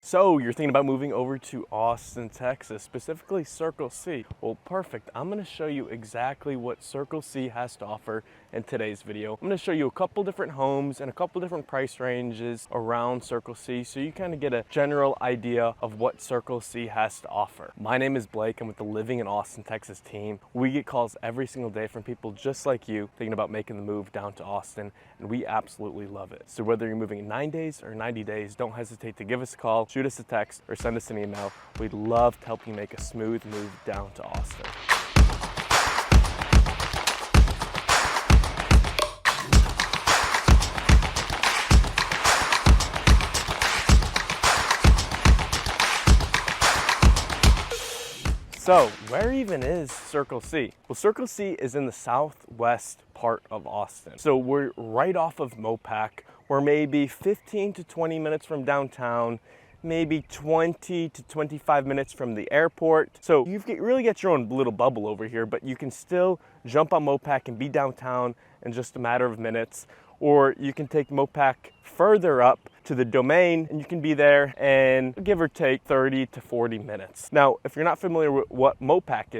So you're thinking about moving over to Austin, Texas, specifically Circle C. Well, perfect. I'm gonna show you exactly what Circle C has to offer in today's video. I'm gonna show you a couple different homes and a couple different price ranges around Circle C so you kind of get a general idea of what Circle C has to offer. My name is Blake. I'm with the Living in Austin, Texas team. We get calls every single day from people just like you thinking about making the move down to Austin, and we absolutely love it. So whether you're moving in 9 days or 90 days, don't hesitate to give us a call, shoot us a text, or send us an email. We'd love to help you make a smooth move down to Austin. So where even is Circle C? Well, Circle C is in the southwest part of Austin. So we're right off of Mopac. We're maybe 15 to 20 minutes from downtown, maybe 20 to 25 minutes from the airport. So you really get your own little bubble over here, but you can still jump on Mopac and be downtown in just a matter of minutes. Or you can take Mopac further up to the Domain and you can be there in give or take 30 to 40 minutes. Now, if you're not familiar with what Mopac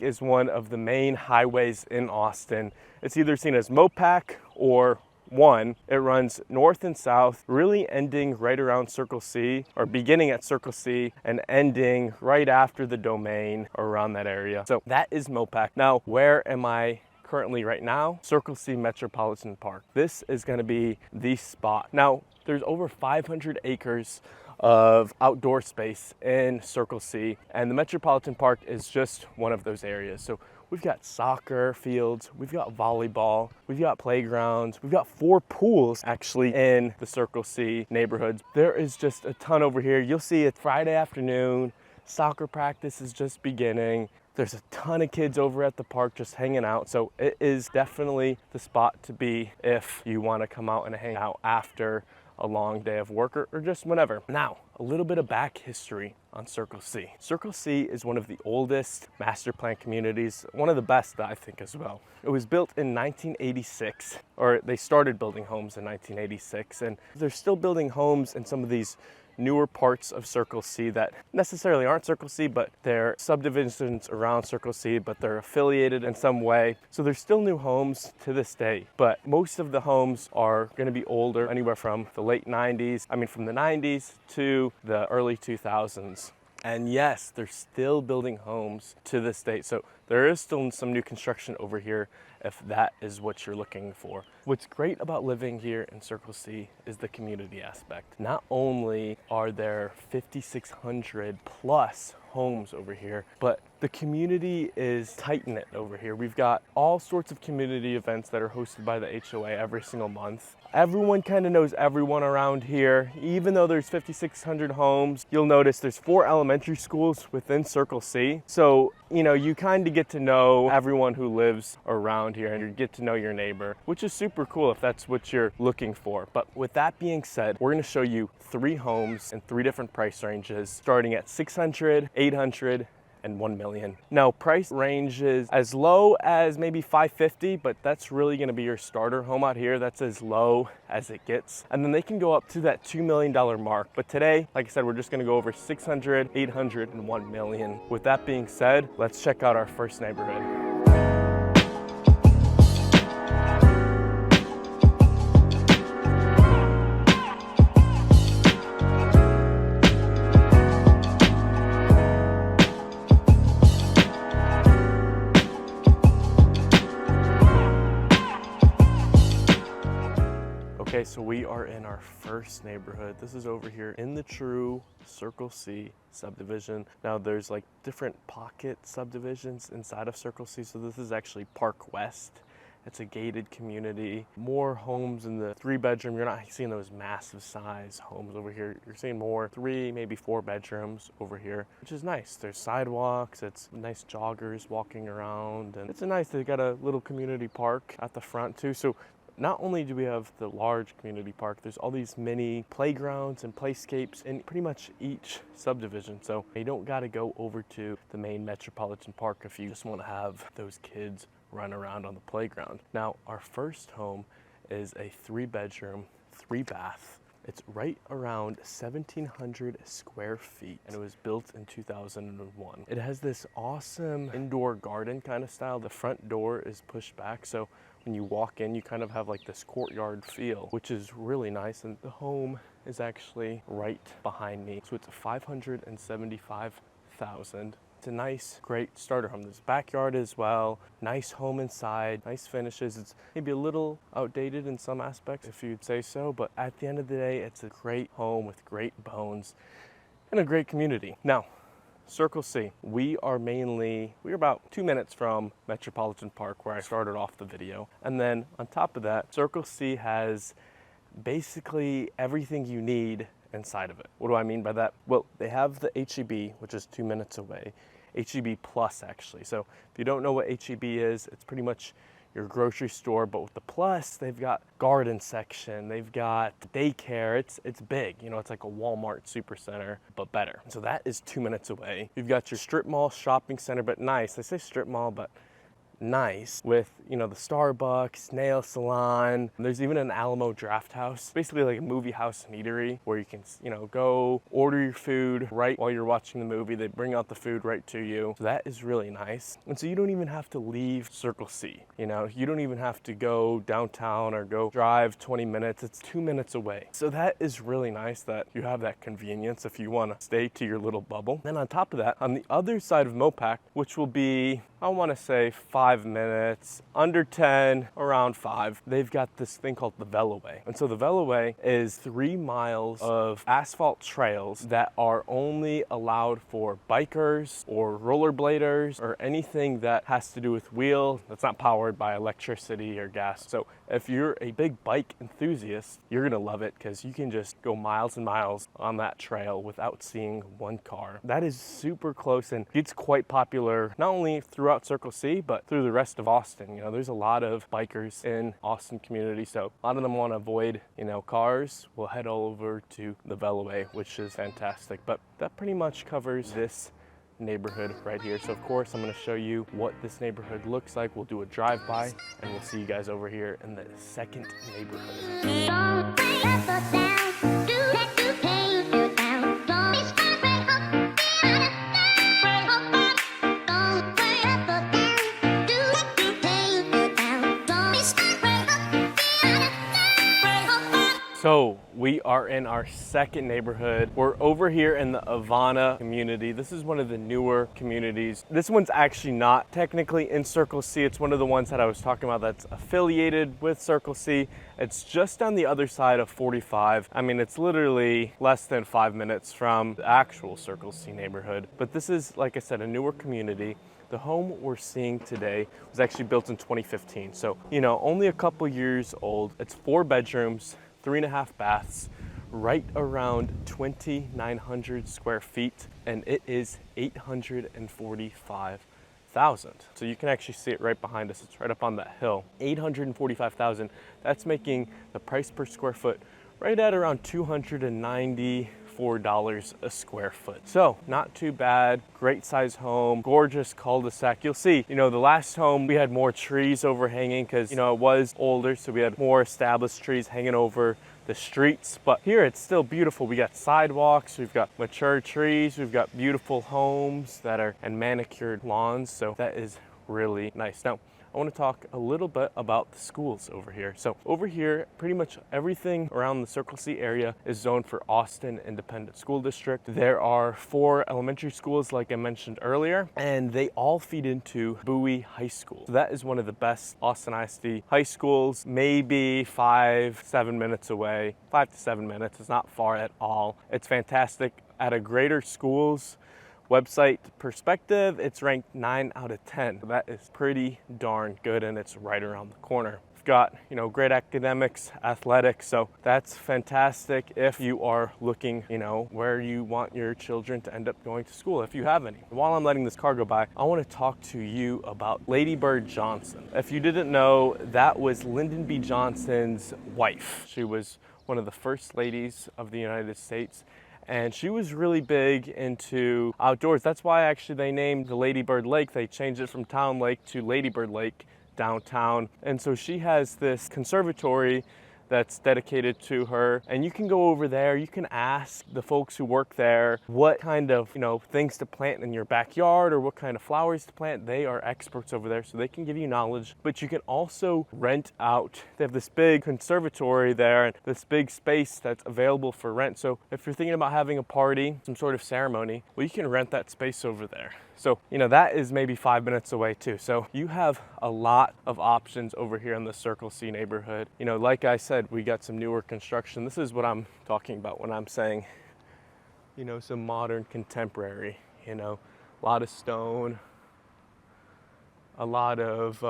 is one of the main highways in Austin. It's either seen as Mopac or one. It runs north and south, really ending right around Circle C, or beginning at Circle C and ending right after the Domain, around that area. So that is Mopac. Now, where am I currently right now? Circle C Metropolitan Park. This is going to be the spot. Now, there's over 500 acres of outdoor space in Circle C, and the Metropolitan Park is just one of those areas. So we've got soccer fields, we've got volleyball, we've got playgrounds, we've got 4 pools actually in the Circle C neighborhoods. There is just a ton over here. You'll see it Friday afternoon, soccer practice is just beginning. There's a ton of kids over at the park just hanging out. So it is definitely the spot to be if you want to come out and hang out after a long day of work or just whenever. Now, a little bit of back history on Circle C. Circle C is one of the oldest master plan communities, one of the best, I think, as well. It was built in 1986, or they started building homes in 1986, and they're still building homes in some of these newer parts of Circle C that necessarily aren't Circle C, but they're subdivisions around Circle C, but they're affiliated in some way. So there's still new homes to this day, but most of the homes are going to be older, anywhere from the late 90s, from the 90s to the early 2000s. And yes, they're still building homes to this day. So there is still some new construction over here if that is what you're looking for. What's great about living here in Circle C is the community aspect. Not only are there 5,600 plus homes over here, but the community is tight-knit over here. We've got all sorts of community events that are hosted by the HOA every single month. Everyone kind of knows everyone around here. Even though there's 5,600 homes, you'll notice there's 4 elementary schools within Circle C. So, you kind of get to know everyone who lives around here and you get to know your neighbor, which is super cool if that's what you're looking for. But with that being said, we're going to show you 3 homes in 3 different price ranges, starting at 600, 800, and 1 million. Now, price ranges as low as maybe 550, but that's really going to be your starter home out here. That's as low as it gets. And then they can go up to that $2 million mark. But today, like I said, we're just going to go over 600, 800, and 1 million. With that being said, let's check out our first neighborhood. Okay, so we are in our first neighborhood. This is over here in the true Circle C subdivision. Now there's like different pocket subdivisions inside of Circle C. So this is actually Park West. It's a gated community. More homes in the 3-bedroom. You're not seeing those massive size homes over here. You're seeing more 3, maybe 4 bedrooms over here, which is nice. There's sidewalks. It's nice joggers walking around. And it's they got a little community park at the front too. So not only do we have the large community park, there's all these mini playgrounds and playscapes in pretty much each subdivision. So you don't got to go over to the main Metropolitan Park if you just want to have those kids run around on the playground. Now, our first home is a 3-bedroom, 3-bath It's right around 1,700 square feet, and it was built in 2001. It has this awesome indoor garden kind of style. The front door is pushed back, so when you walk in, you kind of have like this courtyard feel, which is really nice. And the home is actually right behind me. So it's 575,000. It's a nice, great starter home. There's a backyard as well. Nice home inside, nice finishes. It's maybe a little outdated in some aspects, if you'd say so, but at the end of the day, it's a great home with great bones and a great community. Now, Circle C, we're about 2 minutes from Metropolitan Park, where I started off the video. And then on top of that, Circle C has basically everything you need inside of it. What do I mean by that? Well, they have the HEB, which is 2 minutes away. HEB Plus, actually. So if you don't know what HEB is, it's pretty much your grocery store, but with the Plus, they've got garden section, they've got daycare. It's big, you know, it's like a Walmart supercenter, but better. So that is 2 minutes away. You've got your strip mall shopping center, but nice. I say strip mall, but nice, with, you know, the Starbucks, nail salon. There's even an Alamo Draft House, basically like a movie house and eatery where you can, you know, go order your food right while you're watching the movie. They bring out the food right to you. So that is really nice. And so you don't even have to leave Circle C. You know, you don't even have to go downtown or go drive 20 minutes. It's 2 minutes away. So that is really nice that you have that convenience if you want to stay to your little bubble. Then on top of that, on the other side of Mopac, which will be, I want to say 5 minutes, under 10, around 5. They've got this thing called the Veloway. And so the Veloway is 3 miles of asphalt trails that are only allowed for bikers or rollerbladers or anything that has to do with wheel that's not powered by electricity or gas. So if you're a big bike enthusiast, you're gonna love it because you can just go miles and miles on that trail without seeing one car. That is super close, and it's quite popular not only throughout Circle C, but through the rest of Austin. You know, there's a lot of bikers in Austin community, so a lot of them want to avoid, you know, cars. We'll head all over to the Veloway, which is fantastic. But that pretty much covers this neighborhood right here. So of course I'm going to show you what this neighborhood looks like. We'll do a drive-by and we'll see you guys over here in the second neighborhood. So we are in our second neighborhood. We're over here in the Avana community. This is one of the newer communities. This one's actually not technically in Circle C. It's one of the ones that I was talking about that's affiliated with Circle C. It's just on the other side of 45. I mean, it's literally less than 5 minutes from the actual Circle C neighborhood. But this is, like I said, a newer community. The home we're seeing today was actually built in 2015. So, you know, only a couple years old. It's 4 bedrooms, 3.5 baths, right around 2,900 square feet, and it is 845,000. So you can actually see it right behind us. It's right up on that hill. 845,000. That's making the price per square foot right at around $294 a square foot. So not too bad. Great size home, gorgeous cul-de-sac. You'll see, you know, the last home we had more trees overhanging because, you know, it was older, so we had more established trees hanging over the streets. But here it's still beautiful. We got sidewalks, we've got mature trees, we've got beautiful homes that are and manicured lawns. So that is really nice. Now, I want to talk a little bit about the schools over here. So over here, pretty much everything around the Circle C area is zoned for Austin Independent School District. There are 4 elementary schools, like I mentioned earlier, and they all feed into Bowie High School. So that is one of the best Austin ISD high schools, maybe 5-7 minutes away. 5 to 7 minutes, it's not far at all. It's fantastic. At a Greater Schools website perspective, it's ranked 9 out of 10. That is pretty darn good, and it's right around the corner. We've got, you know, great academics, athletics, so that's fantastic if you are looking, you know, where you want your children to end up going to school, if you have any. While I'm letting this car go by, I want to talk to you about Lady Bird Johnson. If you didn't know, that was Lyndon B. Johnson's wife. She was one of the first ladies of the United States. And she was really big into outdoors. That's why actually they named the Lady Bird Lake. They changed it from Town Lake to Lady Bird Lake downtown. And so she has this conservatory that's dedicated to her. And you can go over there, you can ask the folks who work there what kind of, things to plant in your backyard or what kind of flowers to plant. They are experts over there, so they can give you knowledge. But you can also rent out. They have this big conservatory there and this big space that's available for rent. So if you're thinking about having a party, some sort of ceremony, well, you can rent that space over there. So, that is maybe 5 minutes away too. So you have a lot of options over here in the Circle C neighborhood. Like I said, we got some newer construction. This is what I'm talking about when I'm saying, some modern contemporary, a lot of stone, a lot of,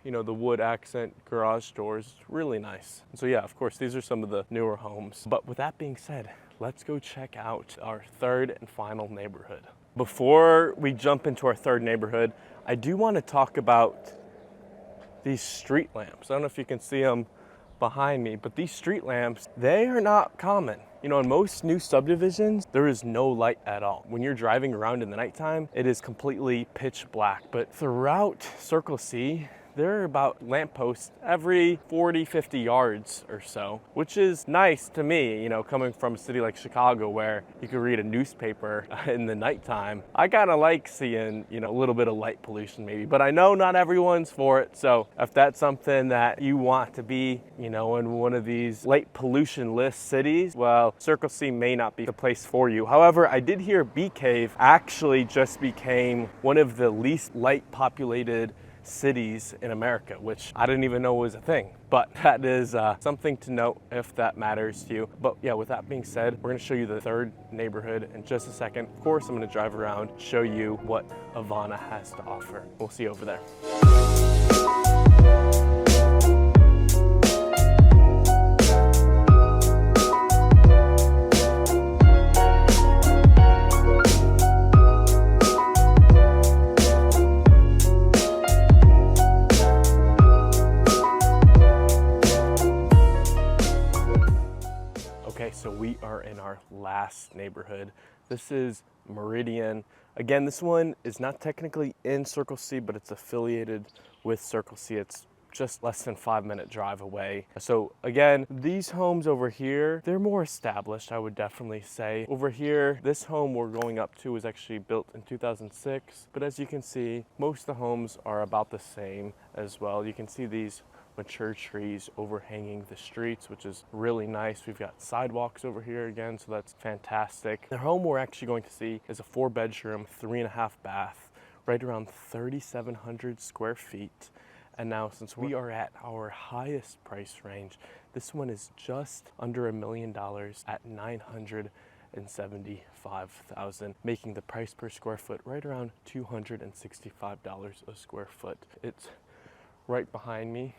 the wood accent garage doors. Really nice. And so yeah, of course, these are some of the newer homes. But with that being said, let's go check out our third and final neighborhood. Before we jump into our third neighborhood, I do want to talk about these street lamps. I don't know if you can see them behind me, but these street lamps, they are not common. In most new subdivisions, there is no light at all. When you're driving around in the nighttime, it is completely pitch black. But throughout Circle C, there are about lampposts every 40, 50 yards or so, which is nice to me, coming from a city like Chicago where you can read a newspaper in the nighttime. I kind of like seeing, a little bit of light pollution maybe, but I know not everyone's for it. So if that's something that you want to be, in one of these light pollution list cities, well, Circle C may not be the place for you. However, I did hear Bee Cave actually just became one of the least light populated cities in America, which I didn't even know was a thing, but that is something to note if that matters to you. But yeah, with that being said, we're going to show you the third neighborhood in just a second. Of course, I'm going to drive around, show you what Avana has to offer. We'll see you over there. So we are in our last neighborhood. This is Meridian. Again, this one is not technically in Circle C, but it's affiliated with Circle C. It's just less than 5-minute drive away. So again, these homes over here, they're more established, I would definitely say. Over here, this home we're going up to was actually built in 2006, but as you can see, most of the homes are about the same as well. You can see these mature trees overhanging the streets, which is really nice. We've got sidewalks over here again, so that's fantastic. The home we're actually going to see is a 4-bedroom, 3.5 bath, right around 3,700 square feet. And now, since we are at our highest price range, this one is just under $1 million at $975,000, making the price per square foot right around $265 a square foot. It's right behind me.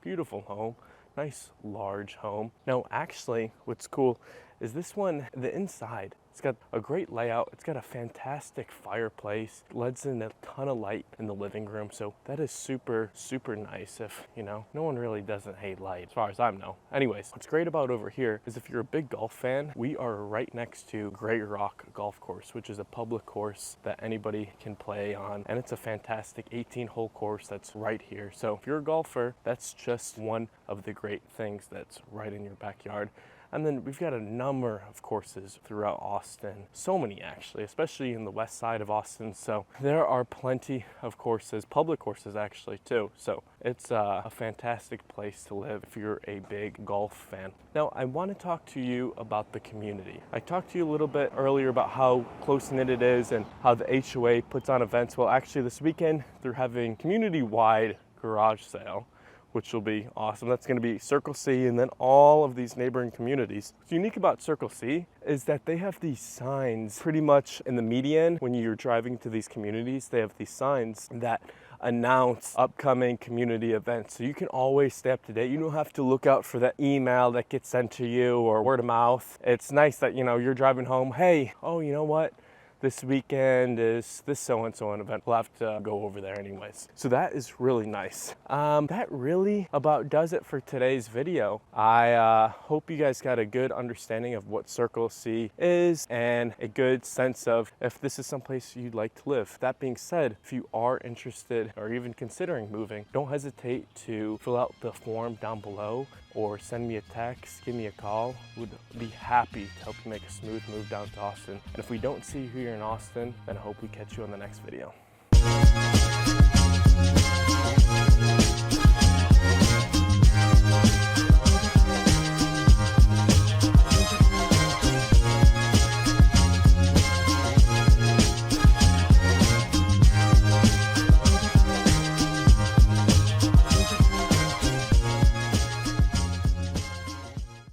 Beautiful home, nice large home. Now actually what's cool is this one, the inside, it's got a great layout. It's got a fantastic fireplace, lets in a ton of light in the living room. So that is super, super nice if, no one really doesn't hate light as far as I know. Anyways, what's great about over here is if you're a big golf fan, we are right next to Great Rock Golf Course, which is a public course that anybody can play on. And it's a fantastic 18-hole course that's right here. So if you're a golfer, that's just one of the great things that's right in your backyard. And then we've got a number of courses throughout Austin. So many actually, especially in the west side of Austin. So there are plenty of courses, public courses actually too. So it's a fantastic place to live if you're a big golf fan. Now I want to talk to you about the community. I talked to you a little bit earlier about how close-knit it is and how the HOA puts on events. Well, actually this weekend they're having community-wide garage sale, which will be awesome. That's going to be Circle C and then all of these neighboring communities. What's unique about Circle C is that they have these signs pretty much in the median. When you're driving to these communities, they have these signs that announce upcoming community events. So you can always stay up to date. You don't have to look out for that email that gets sent to you or word of mouth. It's nice that, you're driving home. Hey, oh, you know what? This weekend is this so-and-so event. We'll have to go over there anyways. So that is really nice. That really about does it for today's video. I hope you guys got a good understanding of what Circle C is and a good sense of if this is someplace you'd like to live. That being said, if you are interested or even considering moving, don't hesitate to fill out the form down below or send me a text, give me a call. Would be happy to help you make a smooth move down to Austin. And if we don't see you here in Austin, then I hope we catch you on the next video.